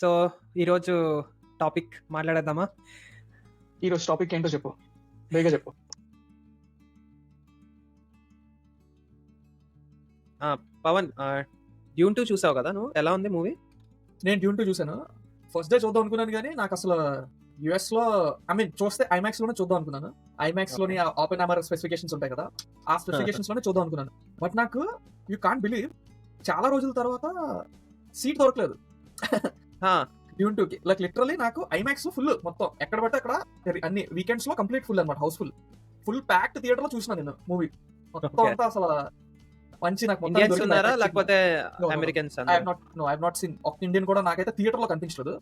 So ఈరోజు topic మాట్లాడేద్దామా? ఈరోజు topic ఏంటో చెప్పు, బేగా చెప్పు. పవన్, డ్యూన్ 2 చూసావు కదా నువ్వు? ఎలా ఉంది మూవీ? నేను డ్యూన్ 2 చూసాను. ఫస్ట్ డే చూద్దాం అనుకున్నాను, కానీ నాకు అసలు యుఎస్ లో చూస్తే ఐమాక్స్ లోనే చూద్దాం అనుకున్నాను. ఐమాక్స్ లోని ఓపెన్ హైమర్ స్పెసిఫికేషన్స్ ఉంటాయి కదా, ఆ స్పెసిఫికేషన్స్ లోనే చూద్దాం అనుకున్నాను. బట్ నాకు యూ కాంట్ బిలీవ్, చాలా రోజుల తర్వాత సీట్ దొరకలేదు డ్యూన్ 2 కి. లైక్ లిటరలీ నాకు ఐమాక్స్ ఫుల్, మొత్తం ఎక్కడ పడితే అక్కడ అన్ని వీకెండ్స్ లో కంప్లీట్ ఫుల్ అనమాట, హౌస్ ఫుల్ ప్యాక్డ్ థియేటర్ లో చూసిన నేను మూవీ మొత్తం అంతా. అసలు మంచి నాకు ఇండియన్స్ ఉన్నారా లేకపోతే Americans? I have not seen ఒక ఇండియన్ కూడా నాకైతే థియేటర్ లో కనిపించలేదు.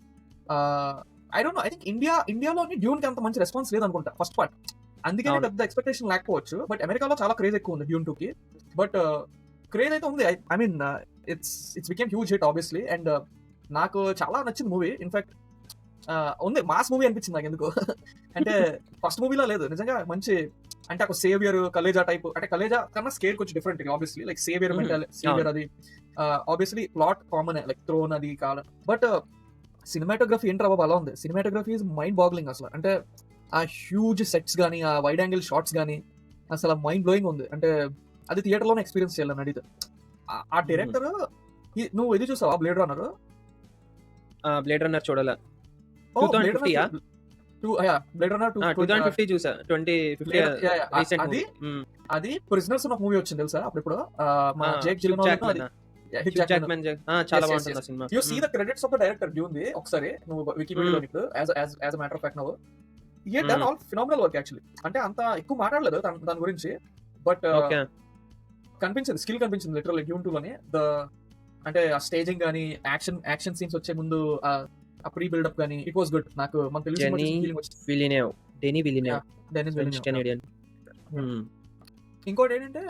I don't know, I think ఇండియాలోని డ్యూన్ కి అంత మంచి రెస్పాన్స్ లేదు అనుకుంటా ఫస్ట్ పార్ట్, అందుకని పెద్ద ఎక్స్పెక్టేషన్ లేకపోవచ్చు. బట్ అమెరికాలో చాలా క్రేజ్ ఎక్కువ ఉంది డ్యూన్ 2 కి. బట్ క్రేజ్ అయితే ఉంది. I mean it's became huge hit obviously, and నాకు చాలా నచ్చింది మూవీ. ఇన్ఫాక్ట్ ఉంది, మాస్ మూవీ అనిపించింది నాకు ఎందుకు అంటే ఫస్ట్ మూవీలో లేదు నిజంగా. మంచి అంటే ఒక సేవియర్ కలేజా టైప్, అంటే కలేజా కన్నా స్కేర్ కొంచెం different obviously. Like savior savior అది obviously plot common, like throne అది కాదు. బట్ సినిమాటోగ్రఫీ ఏంట్రా బాబు అలా ఉంది. సినిమాటోగ్రఫీ ఈజ్ మైండ్ బాగ్లింగ్ అసలు. అంటే ఆ హ్యూజ్ సెట్స్ కానీ, ఆ వైడ్ యాంగిల్ షాట్స్ కానీ అసలు మైండ్ బ్లోయింగ్ ఉంది. అంటే అది థియేటర్ లోనే ఎక్స్పీరియన్స్ చేయాలని అడిగితే. ఆ డైరెక్టర్, నువ్వు ఇది చూసావా బ్లేడ్ రన్నర్? బ్లేడ్ రన్నర్ చూడాలా? బ్లేడ్ రన్నర్ 2050 చూసా. 2050 అది ప్రిజనర్స్ ఒక మూవీ వచ్చింది తెలుసా అప్పుడు. జేక్ జిలెనాల్, చాలా బాగుంటుంది ఆ cinema. You see the credits of the director Dune ది ఒకసారి నువ్వు వికీపీడియాలో ఇప్పుడు as a matter of fact now he had done all phenomenal work actually. అంటే అంత ఎక్కువ మాట్లాడలేదు దాని గురించి, బట్ కనిపించింది, స్కిల్ కనిపించింది లిటరల్లీ డ్యూన్ 2 లోనే. అంటే ఆ స్టేజింగ్ గానీ, యాక్షన్ సీన్స్ వచ్చే ముందు ఆ ప్రీ బిల్డప్ గానీ, ఇట్ వాస్ గుడ్. నాకు మన తెలుగు ఇంకోటి ఏంటంటే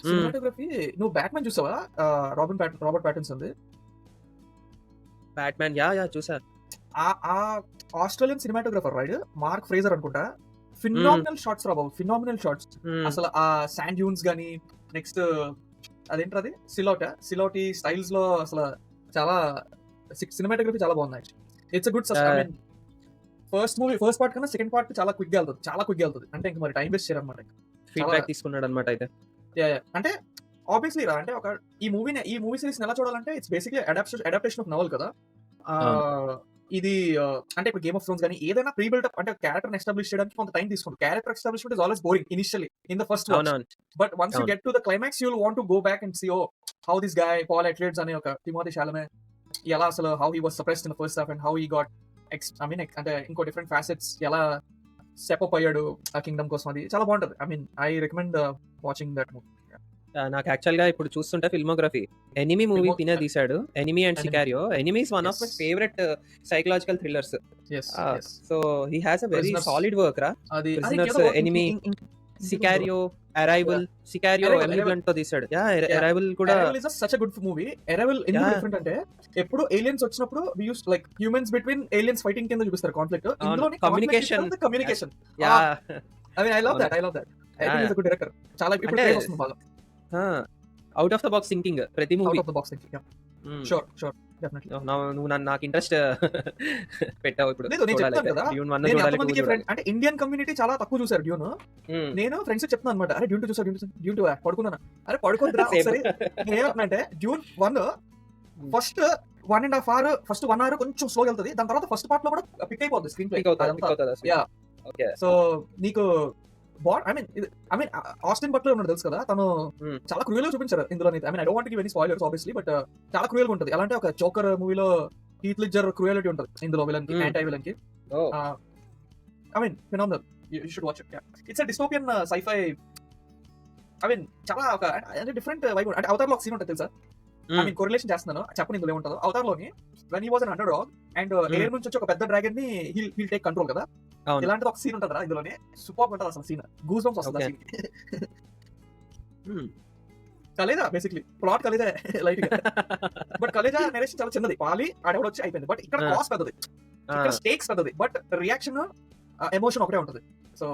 సినిమాటోగ్రఫీ. నువ్వు బ్యాట్మెన్ చూసావా? Robert Pattinson the Batman. చూసా. ఆ Australian cinematographer right, Mark Fraser అనుకుంటా. ఫినామినల్ షాట్స్ రా బాబు, ఫినామినల్ షాట్స్. అసలు ఆ శాండ్ డ్యూన్స్ గానీ, నెక్స్ట్ అదేంటది సిలోటి స్టైల్స్ లో అసలు చాలా సినిమాటోగ్రఫీ చాలా బాగుంది. It's good suspense. First part కన్నా సెకండ్ పార్ట్ చాలా క్విక్ గా వెళ్తుంది. అంటే ఇంకా మరి టైం వేస్ట్ చేయరన్నమాట. ఫీడ్బ్యాక్ తీసుకున్నాడు అనమాట అయితే. అంటే ఆబ్వియస్లీ అంటే ఒక ఈ మూవీ సిరీస్ ఎలా చూడాలంటే it's basically adaptation of novel కదా. ఇది అంటే ఇప్పుడు గేమ్ ఆఫ్ థ్రోన్స్ కానీ ఏదైనా ప్రీ బిల్డప్, అంటే క్యారెక్టర్ ఎస్టాబ్లిష్ చేయడానికి కొంత టైం తీసుకుంటుంది. Character establishment is always boring initially in the first watch, but once you get to the climax you will want to go back and see how this guy Paul Atreides అనే ఒక Timothee Chalamet ఎలా అసలు how he was suppressed in the first half and how he got అంటే ఇంకో different facets ఎలా step up అయ్యాడు ఆ kingdom కోసం. అది చాలా బాగుంటది. I recommend watching that movie. నాకు యాక్చువల్ గా ఇప్పుడు చూస్తుంటే ఫిల్మోగ్రఫీ, ఎనిమీ మూవీ తినే తీసాడు. Enemy and sicario. Enemy is one of my favourite psychological thrillers. So he has a very solid work రా. Prisoners, enemy, sicario, arrival. Sicario ఎమిగ్రెంట్ తో తీసాడు. అరైవల్ కూడా is such a good movie. Arrival ఎందుకు different అంటే ఎప్పుడు aliens వచ్చినప్పుడు we use like humans between aliens fighting కింద చూపిస్తారు కాన్ఫ్లిక్ట్. ఇందులోని communication. I love that. I think is a good director. చాలా ఇప్పుడు ట్రై చేస్తుంది బాగా. Out of the box thinking ప్రతి మూవీ. Sure definitely. నువ్వు నాకు ఇంట్రెస్ట్ పెట్టావు ఇప్పుడు. నేను చెప్తాను కదా, అంటే ఇండియన్ కమ్యూనిటీ చాలా తక్కువ చూసారు డ్యూన్. నేను ఫ్రెండ్స్ చెప్తాను అనమాట, అరే డ్యూన్ 2 చూసా, డ్యూన్ 2 పడుకున్నాను. అరే పడుకోద్రా ఒకసారి. నేను ఏమంటున్నా Dune 1 first 1.5 hour, first 1 hour కొంచెం స్లోగా వెళ్తుంది. దాని తర్వాత ఫస్ట్ పార్ట్ లో కూడా పిక్ అయిపోతుంది స్క్రీన్ ప్లే. సో నీకు ఆస్టిన్ బట్లర్ ఉన్నాడు తెలుసు కదా, తను చాలా క్రూయల్ గా చూపించారు ఇందులో. I don't want to give any spoilers obviously, but చాలా క్రూయల్ గా ఉంటుంది. ఎలా అంటే ఒక జోకర్ మూవీలో హీత్ లెడ్జర్ క్రూయలిటీ ఉంటుంది ఇందులో విలన్ కి, యాంటీ విలన్ కి. Phenomenal. You should watch it. It's a dystopian sci-fi. చాలా ఒక డిఫరెంట్ వైబ్. అంటే అవతార్ లో ఒక సీన్ ఉంటుంది తెలుసా? కొరిలేషన్ చేస్తున్నాను, చెప్పండి ఇందులో ఏముంటుందో. అవతార్ లోని when he was an underdog and air నుంచి వచ్చి ఒక పెద్ద డ్రాగన్ ని హీల్ టేక్ కంట్రోల్ కదా, ఇలాంటిది ఒక సీన్ ఉంటుంది ఇందులోనే. సూపర్ ఉంటుంది అసలు సీన్. గూస్ బంప్స్ వస్తుంది. Khaleja basically plot Khaleja light గా, బట్ కలేజా నరేషన్ చాలా చిన్నది. పాలి ఆడెవడ వచ్చి అయిపోయింది. బట్ ఇక్కడ కాస్ట్ పెద్దది, ఇక్కడ స్టేక్స్ పెద్దది, బట్ రియాక్షన్ ఎమోషన్ ఒకటే ఉంటుంది. సో